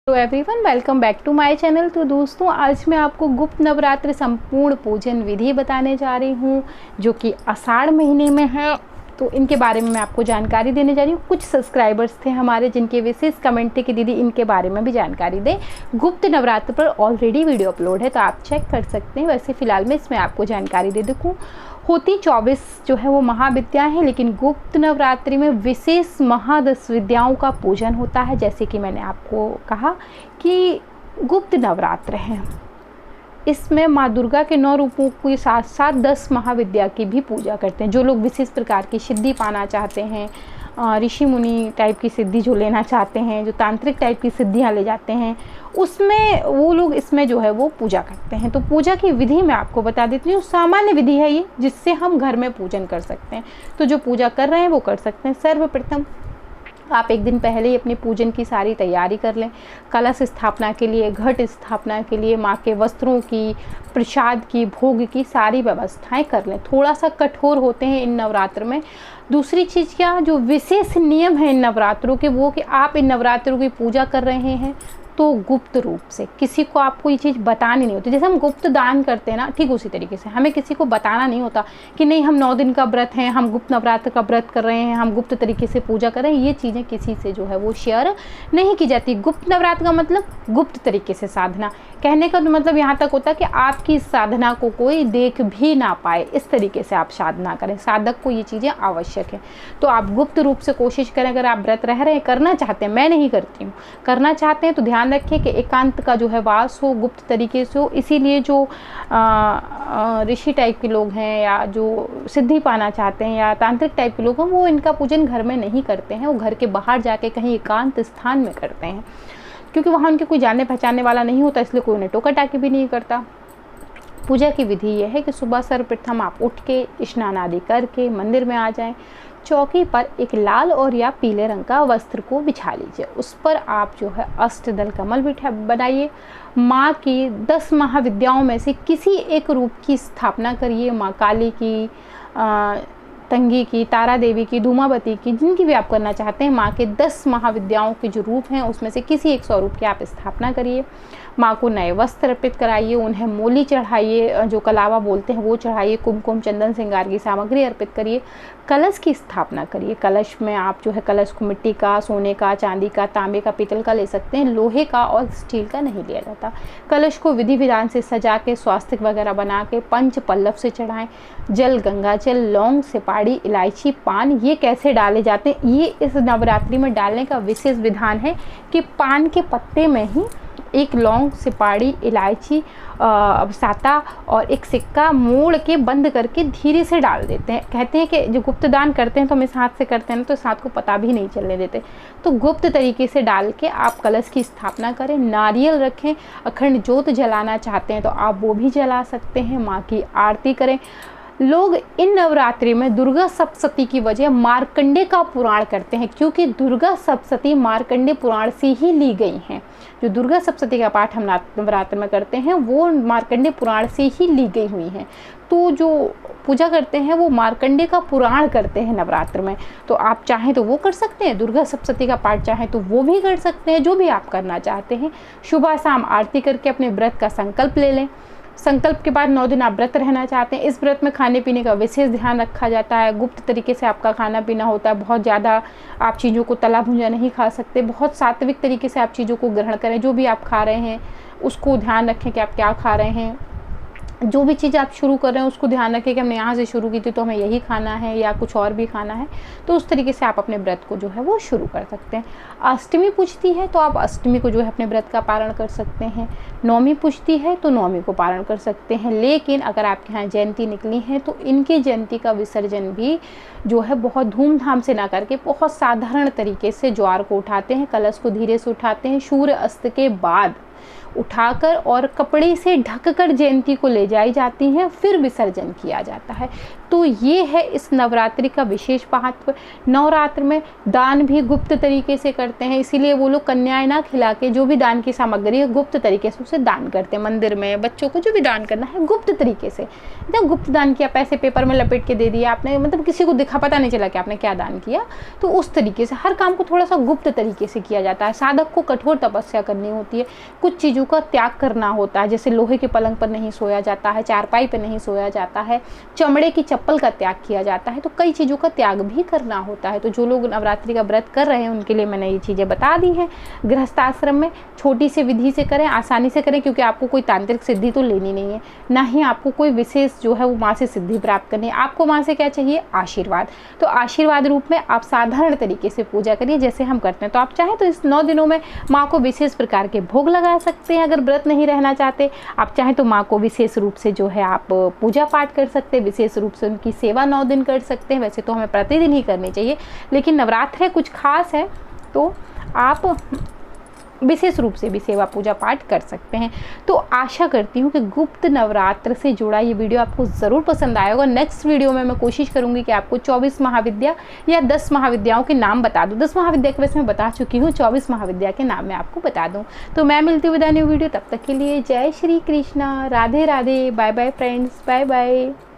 तो everyone welcome back to my channel. तो दोस्तों आज मैं आपको गुप्त नवरात्र संपूर्ण पूजन विधि बताने जा रही हूँ जो कि आषाढ़ महीने में है। तो इनके बारे में मैं आपको जानकारी देने जा रही हूँ। कुछ सब्सक्राइबर्स थे हमारे जिनके विशेष कमेंट थे कि दीदी इनके बारे में भी जानकारी दें। गुप्त नवरात्र पर ऑलरेडी वीडियो अपलोड है तो आप चेक कर सकते हैं। वैसे फ़िलहाल मैं इसमें आपको जानकारी दे दूँ। होती 24 जो है वो महाविद्याएँ हैं, लेकिन गुप्त नवरात्रि में विशेष महादश विद्याओं का पूजन होता है। जैसे कि मैंने आपको कहा कि गुप्त नवरात्र हैं, इसमें माँ दुर्गा के 9 रूपों के साथ साथ 10 महाविद्या की भी पूजा करते हैं। जो लोग विशेष प्रकार की सिद्धि पाना चाहते हैं, ऋषि मुनि टाइप की सिद्धि जो लेना चाहते हैं, जो तांत्रिक टाइप की सिद्धियां ले जाते हैं, उसमें वो लोग इसमें जो है वो पूजा करते हैं। तो पूजा की विधि मैं आपको बता देती हूँ। सामान्य विधि है ये, जिससे हम घर में पूजन कर सकते हैं। तो जो पूजा कर रहे हैं वो कर सकते हैं। सर्वप्रथम आप एक दिन पहले ही अपने पूजन की सारी तैयारी कर लें। कलश स्थापना के लिए, घट स्थापना के लिए, माँ के वस्त्रों की, प्रसाद की, भोग की सारी व्यवस्थाएं कर लें। थोड़ा सा कठोर होते हैं इन नवरात्र में। दूसरी चीज़ क्या, जो विशेष नियम है इन नवरात्रों के, वो कि आप इन नवरात्रों की पूजा कर रहे हैं तो गुप्त रूप से, किसी को आपको ये चीज़ बतानी नहीं होती। जैसे हम गुप्त दान करते हैं ना, ठीक उसी तरीके से हमें किसी को बताना नहीं होता कि नहीं हम 9 दिन का व्रत हैं, हम गुप्त नवरात्र का व्रत कर रहे हैं, हम गुप्त तरीके से पूजा कर रहे हैं। ये चीज़ें किसी से जो है वो शेयर नहीं की जाती। गुप्त नवरात्र का मतलब गुप्त तरीके से साधना। कहने का मतलब यहाँ तक होता है कि आपकी साधना को कोई देख भी ना पाए, इस तरीके से आप साधना करें। साधक को ये चीज़ें आवश्यक है। तो आप गुप्त रूप से कोशिश करें। अगर आप व्रत रह रहे हैं, करना चाहते हैं, मैं नहीं करती हूँ, करना चाहते हैं तो ध्यान रखें कि एकांत का जो है वास हो, गुप्त तरीके से हो। इसीलिए जो ऋषि टाइप के लोग हैं या जो सिद्धि पाना चाहते हैं या तांत्रिक टाइप के लोग हैं, वो इनका पूजन घर में नहीं करते हैं। वो घर के बाहर जाके कहीं एकांत स्थान में करते हैं, क्योंकि वहाँ उनके कोई जानने पहचानने वाला नहीं होता, इसलिए कोई उन्हें टोका टाकी भी नहीं करता। पूजा की विधि यह है कि सुबह सर्वप्रथम आप उठ के स्नान आदि करके मंदिर में आ जाएं। चौकी पर एक लाल और या पीले रंग का वस्त्र को बिछा लीजिए। उस पर आप जो है अष्टदल कमल बनाइए। माँ की 10 महाविद्याओं में से किसी एक रूप की स्थापना करिए। माँ काली की, तंगी की, तारा देवी की, धूमावती की, जिनकी भी आप करना चाहते हैं। माँ के 10 महाविद्याओं के जो रूप हैं उसमें से किसी एक स्वरूप की आप स्थापना करिए। माँ को नए वस्त्र अर्पित कराइए, उन्हें मोली चढ़ाइए, जो कलावा बोलते हैं वो चढ़ाइए, कुमकुम चंदन श्रृंगार की सामग्री अर्पित करिए। कलश की स्थापना करिए। कलश में आप जो है कलश को मिट्टी का, सोने का, चांदी का, तांबे का, पीतल का ले सकते हैं। लोहे का और स्टील का नहीं लिया जाता। कलश को विधि विधान से सजा के, स्वास्तिक वगैरह बना के पंच पल्लव से चढ़ाएं। जल, गंगा जल, लौंग, सुपारी, इलायची, पान ये कैसे डाले जाते हैं, ये इस नवरात्रि में डालने का विशेष विधान है कि पान के पत्ते में ही एक लौंग, सुपारी, इलायची, साता और एक सिक्का मोड़ के बंद करके धीरे से डाल देते हैं। कहते हैं कि जो गुप्त दान करते हैं तो हम इस हाथ से करते हैं ना, तो इस हाथ को पता भी नहीं चलने देते। तो गुप्त तरीके से डाल के आप कलश की स्थापना करें। नारियल रखें। अखंड ज्योत जलाना चाहते हैं तो आप वो भी जला सकते हैं। माँ की आरती करें। लोग इन नवरात्रि में दुर्गा सप्तशती की वजह मार्कंडे का पुराण करते हैं, क्योंकि दुर्गा सप्तशती मार्कंडे पुराण से ही ली गई हैं। जो दुर्गा सप्तशती का पाठ हम नवरात्र में करते हैं वो मार्कंडे पुराण से ही ली गई हुई हैं। तो जो पूजा करते हैं वो मार्कंडे का पुराण करते हैं नवरात्र में। तो आप चाहें तो वो कर सकते हैं, दुर्गा सप्तशती का पाठ चाहें तो वो भी कर सकते हैं, जो भी आप करना चाहते हैं। सुबह शाम आरती करके अपने व्रत का संकल्प ले लें। संकल्प के बाद 9 दिन आप व्रत रहना चाहते हैं। इस व्रत में खाने पीने का विशेष ध्यान रखा जाता है। गुप्त तरीके से आपका खाना पीना होता है। बहुत ज़्यादा आप चीज़ों को तला भुंजा नहीं खा सकते। बहुत सात्विक तरीके से आप चीज़ों को ग्रहण करें। जो भी आप खा रहे हैं उसको ध्यान रखें कि आप क्या खा रहे हैं। जो भी चीज़ आप शुरू कर रहे हैं उसको ध्यान रखें कि हमने यहाँ से शुरू की थी तो हमें यही खाना है या कुछ और भी खाना है। तो उस तरीके से आप अपने व्रत को जो है वो शुरू कर सकते हैं। अष्टमी पूजती है तो आप अष्टमी को जो है अपने व्रत का पारण कर सकते हैं। नौमी पूजती है तो नौमी को पारण कर सकते हैं। लेकिन अगर आपके यहाँ जयंती निकली है तो इनकी जयंती का विसर्जन भी जो है बहुत धूमधाम से ना करके बहुत साधारण तरीके से ज्वार को उठाते हैं, कलश को धीरे से उठाते हैं। सूर्य अस्त के बाद उठाकर और कपड़े से ढककर जयंती को ले जाई जाती हैं, फिर विसर्जन किया जाता है। तो ये है इस नवरात्रि का विशेष महत्व। नवरात्र में दान भी गुप्त तरीके से करते हैं, इसीलिए वो लोग कन्याएं ना खिला के जो भी दान की सामग्री है गुप्त तरीके से उसे दान करते हैं। मंदिर में बच्चों को जो भी दान करना है गुप्त तरीके से, जब गुप्त दान किया, पैसे पेपर में लपेट के दे दिया आपने, मतलब किसी को दिखा, पता नहीं चला कि आपने क्या दान किया। तो उस तरीके से हर काम को थोड़ा सा गुप्त तरीके से किया जाता है। साधक को कठोर तपस्या करनी होती है, कुछ चीज़ों का त्याग करना होता है, जैसे लोहे के पलंग पर नहीं सोया जाता है, चारपाई पर नहीं सोया जाता है, चमड़े की चप्पल का त्याग किया जाता है। तो कई चीज़ों का त्याग भी करना होता है। तो जो लोग नवरात्रि का व्रत कर रहे हैं उनके लिए मैंने ये चीज़ें बता दी हैं। गृहस्थ आश्रम में छोटी सी विधि से करें, आसानी से करें, क्योंकि आपको कोई तांत्रिक सिद्धि तो लेनी नहीं है, ना ही आपको कोई विशेष जो है वो माँ से सिद्धि प्राप्त करनी है। आपको माँ से क्या चाहिए? आशीर्वाद। तो आशीर्वाद रूप में आप साधारण तरीके से पूजा करिए जैसे हम करते हैं। तो आप चाहें तो इस 9 दिनों में माँ को विशेष प्रकार के भोग लगा सकते हैं। अगर व्रत नहीं रहना चाहते, आप चाहें तो माँ को विशेष रूप से जो है आप पूजा पाठ कर सकते हैं, विशेष रूप से उनकी सेवा 9 दिन कर सकते हैं। वैसे तो हमें प्रतिदिन ही करनी चाहिए, लेकिन नवरात्र है, कुछ खास है, तो आप विशेष रूप से भी सेवा पूजा पाठ कर सकते हैं। तो आशा करती हूँ कि गुप्त नवरात्र से जुड़ा ये वीडियो आपको ज़रूर पसंद आया होगा। नेक्स्ट वीडियो में मैं कोशिश करूँगी कि आपको 24 महाविद्या या 10 महाविद्याओं के नाम बता दूँ। 10 महाविद्या के वैसे मैं बता चुकी हूँ, 24 महाविद्या के नाम मैं आपको बता दूँ। तो मैं मिलती हूँ विद न्यू वीडियो, तब तक के लिए जय Shri Krishna, Radhe Radhe, bye bye friends, bye bye.